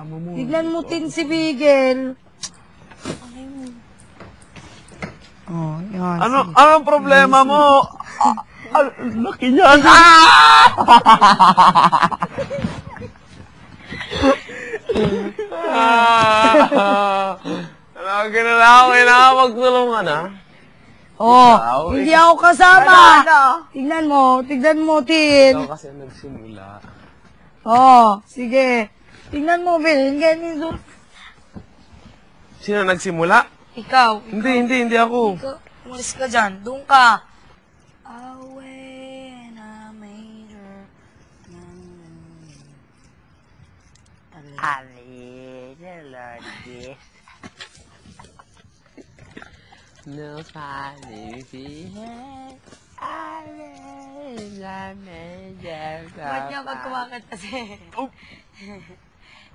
Amo mo. Tignan mo tin si Bigel. Oh, yan. Anong problema mo? Laki niyan. Kailangan magtulungan, ha? Oh, hindi ako kasama. Tignan mo, Tin. Ikaw kasi nagsimula. Oh, sige. Tignan mo, Bill. Ganyan. Sino nagsimula? Ikaw. Hindi ako. Ikaw, umalis ka dyan. Doon ka. Away and I made her. A little like this. Nobody feels I made her. Ba't niya pag kumakanta si...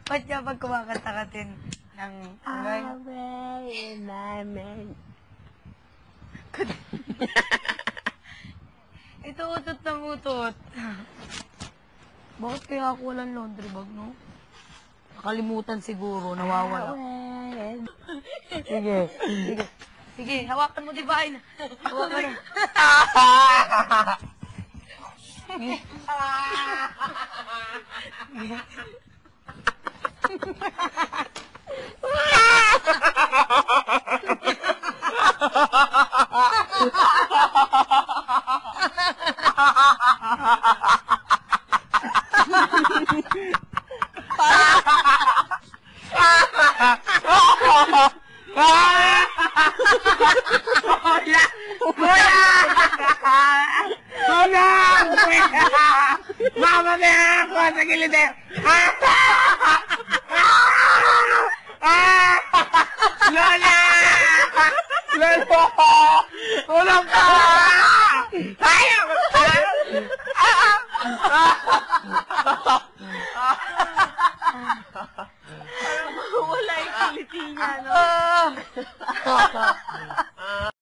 Ba't niya pag kumakanta ka din ng... Away and I made... Ito utot ng utot. Bakit kaya ako walang laundry bag, no? Nakalimutan siguro, nawawala. Sige. Sige, hawakan mo, Divine. Hawakan mo. Mama niya ako sa gilid eh! Lola! Lola! Tulong ka! Ayaw! Wala yung kiliti niya, no?